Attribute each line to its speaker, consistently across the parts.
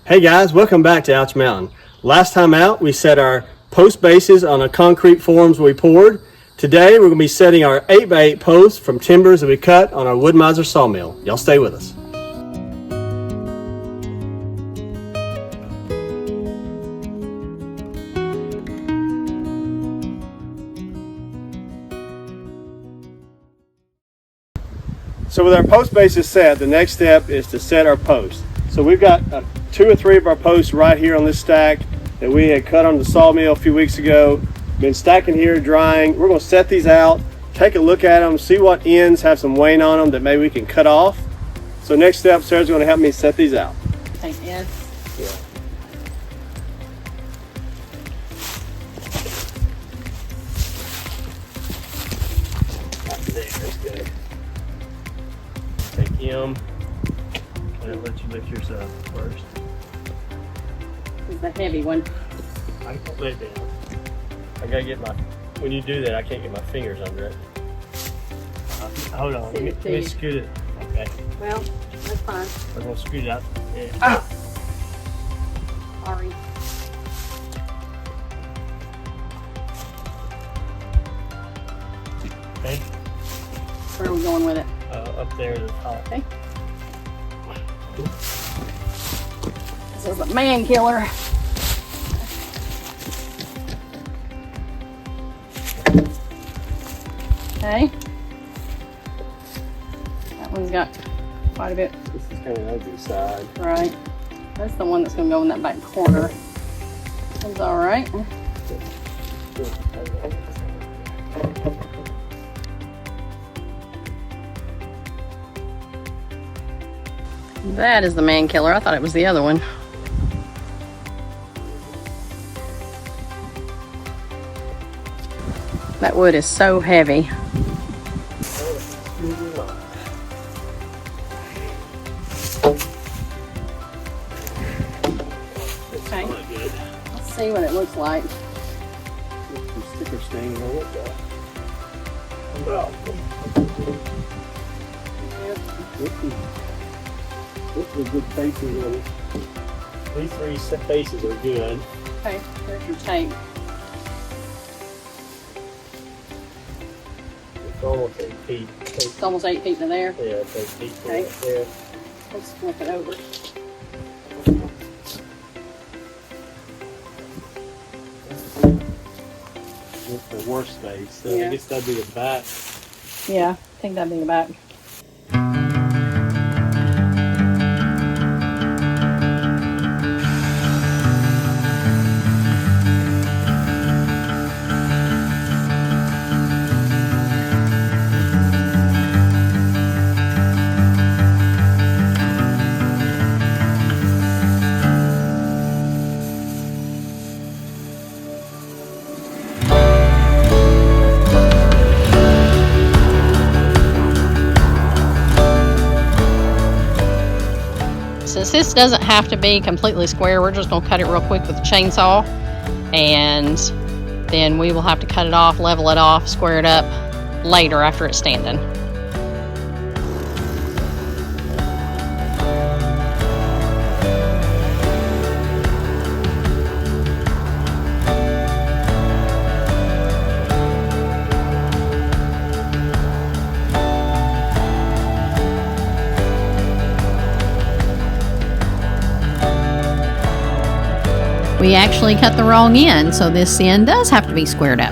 Speaker 1: Hey guys, welcome back to Ouch Mountain. Last time out, we set our post bases on the concrete forms we poured. Today, we're going to be setting our 8x8 posts from timbers that we cut on our Wood Miser sawmill. Y'all stay with us. So with our post bases set, the next step is to set our posts. So we've got 2 or 3 of our posts right here on this stack that we had cut on the sawmill a few weeks ago. Been stacking here, drying. We're going to set these out, take a look at them, see what ends have some weight on them that maybe we can cut off. So next step, Sarah's going to help me set these out.
Speaker 2: Take this.
Speaker 1: Yeah. That's good. Take him. I'll let you lift yours up first.
Speaker 2: This is the heavy one.
Speaker 1: I can lay it down. I gotta get my, when you do that, I can't get my fingers under it. Hold on, let me scoot it. Okay.
Speaker 2: Well, that's fine.
Speaker 1: I'm gonna scoot it out. Yeah.
Speaker 2: Ah! Sorry.
Speaker 1: Okay.
Speaker 2: Where are we going with it?
Speaker 1: Up there to the top.
Speaker 2: Okay. This is a man killer. Okay. That one's got quite a bit.
Speaker 1: This is kind of the ugly side.
Speaker 2: Right. That's the one that's going to go in that back corner. That's all right. That is the man killer. I thought it was the other one. That wood is so heavy. Okay. Let's see what it looks like.
Speaker 1: Some sticker stain on it. This is a good faces on it. These 3 faces are good.
Speaker 2: Okay, there's your tape.
Speaker 1: It's almost 8 feet.
Speaker 2: It's almost 8 feet to there.
Speaker 1: Yeah, it's 8 feet
Speaker 2: Okay.
Speaker 1: right there.
Speaker 2: Let's flip it over.
Speaker 1: It's the worst space. So
Speaker 2: Yeah.
Speaker 1: I guess that'd be the back.
Speaker 2: Yeah, I think that'd be the back. Since this doesn't have to be completely square, we're just going to cut it real quick with a chainsaw, and then we will have to cut it off, level it off, square it up later after it's standing. We actually cut the wrong end, so this end does have to be squared up.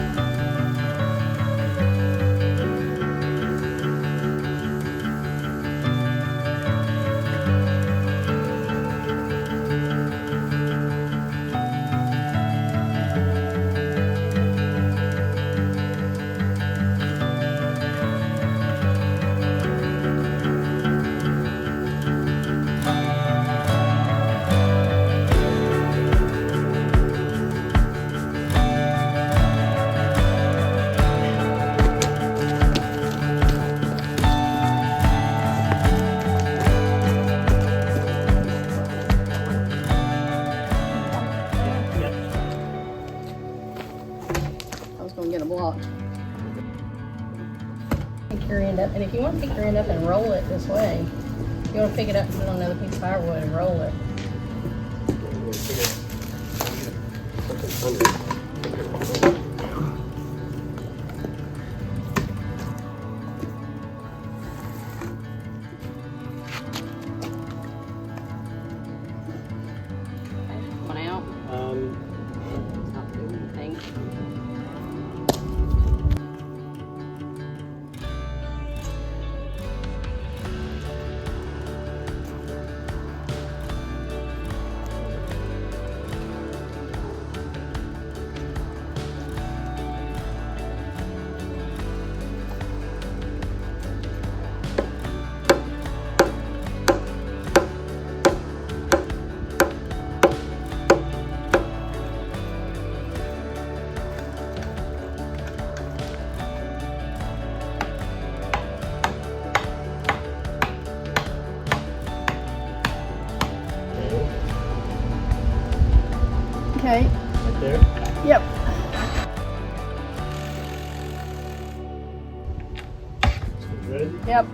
Speaker 2: Pick your end up, and if you want to pick your end up and roll it this way, you want to pick it up and put it on another piece of firewood and roll it. One out. It's not doing anything. Okay.
Speaker 1: Right there.
Speaker 2: Yep.
Speaker 1: Ready?
Speaker 2: Yep.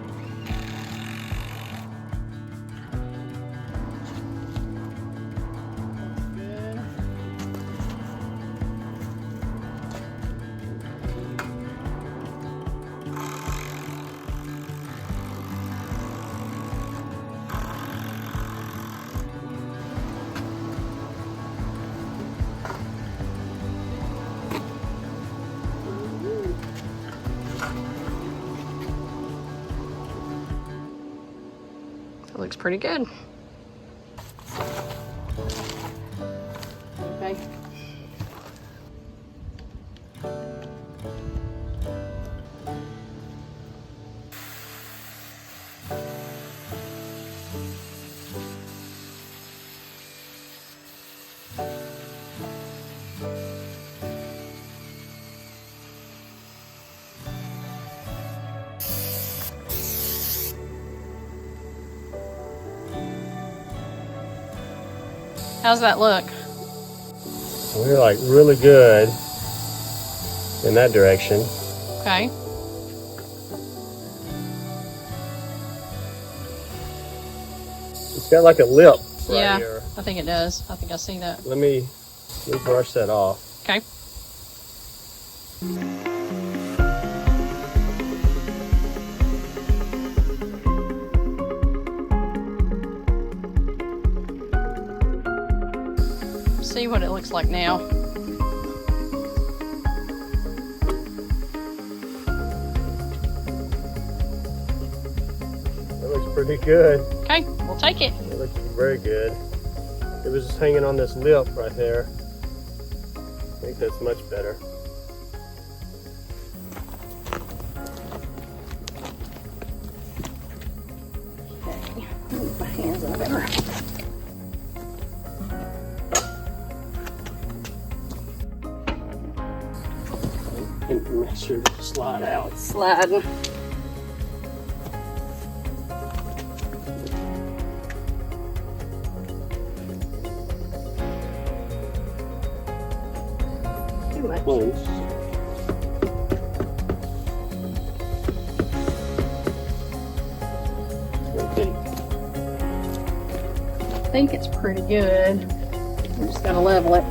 Speaker 2: Good. It looks pretty good. Okay. How's that look?
Speaker 1: We're like really good in that direction.
Speaker 2: Okay.
Speaker 1: It's got like a lip right
Speaker 2: Yeah,
Speaker 1: here.
Speaker 2: I think it does. I think I see that.
Speaker 1: Let me brush that off.
Speaker 2: Okay. See what it looks like now.
Speaker 1: That looks pretty good.
Speaker 2: Okay, we'll take it.
Speaker 1: It looks very good. It was just hanging on this lip right there. I think that's much better.
Speaker 2: Okay, move my hands a little better.
Speaker 1: And make sure to slide out.
Speaker 2: Sliding. Too much.
Speaker 1: Close. Okay.
Speaker 2: I think it's pretty good. I'm just gonna level it.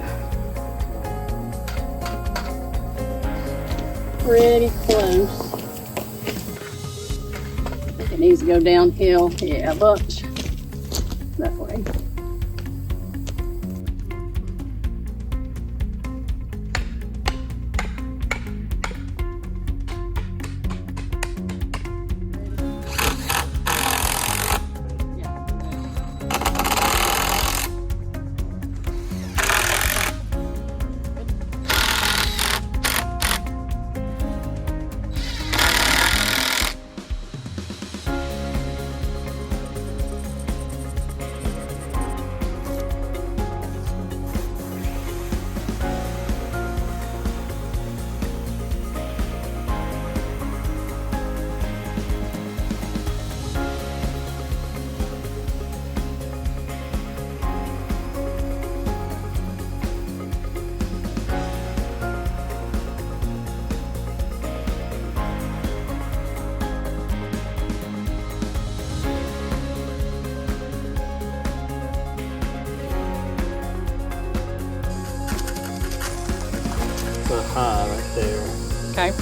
Speaker 2: Pretty close. I think it needs to go downhill. Yeah, a bunch. That way.
Speaker 1: high right there.
Speaker 2: Okay.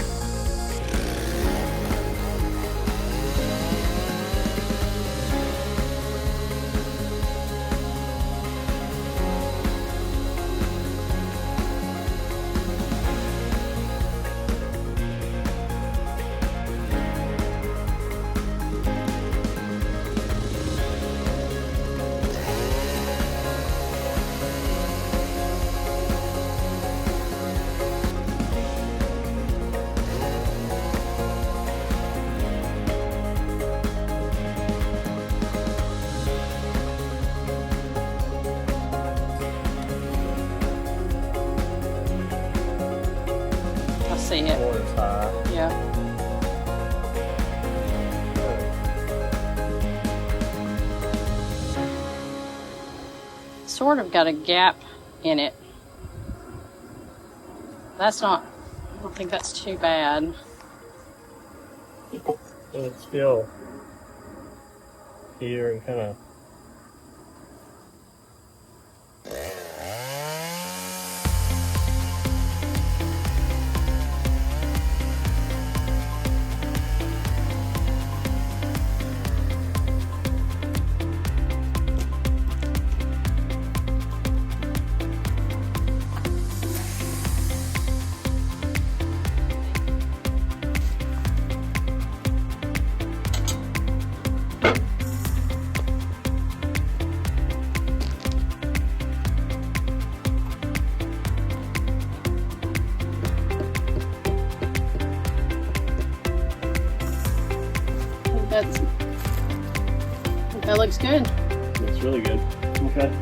Speaker 2: See it. Yeah. Sort of got a gap in it. That's not, I don't think that's too bad.
Speaker 1: It's still here and kind of.
Speaker 2: That looks good.
Speaker 1: That's really good. Okay.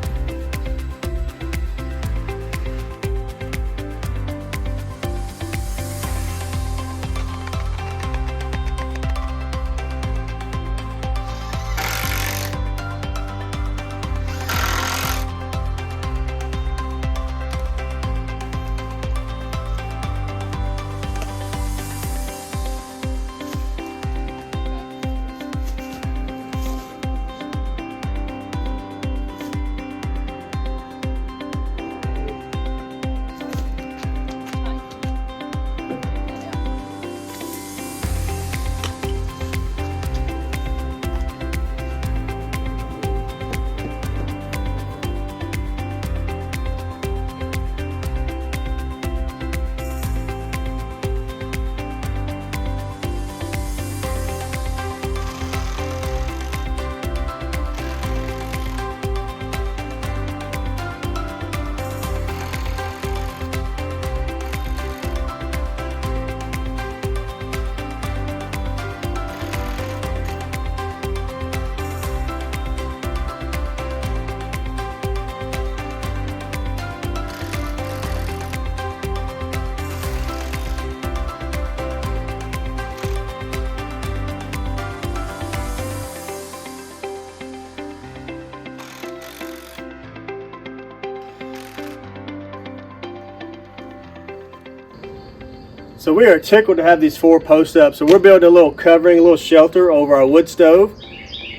Speaker 1: So we are tickled to have these 4 posts up. So we're building a little covering, a little shelter over our wood stove.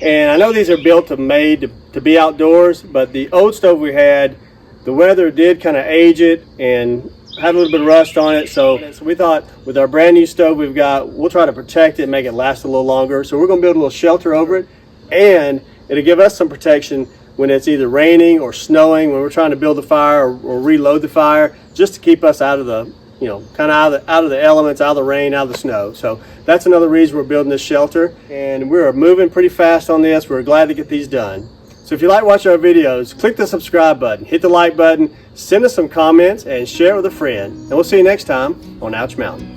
Speaker 1: And I know these are built and made to be outdoors, but the old stove we had, the weather did kind of age it and had a little bit of rust on it. So we thought with our brand new stove we've got, we'll try to protect it and make it last a little longer. So we're going to build a little shelter over it, and it'll give us some protection when it's either raining or snowing, when we're trying to build the fire or reload the fire, just to keep us out of the, you know, kind of out of the elements, out of the rain, out of the snow. So that's another reason we're building this shelter, and we're moving pretty fast on this. We're glad to get these done. So if you like watching our videos, click the subscribe button, hit the like button, send us some comments, and share it with a friend. And we'll see you next time on Ouch Mountain.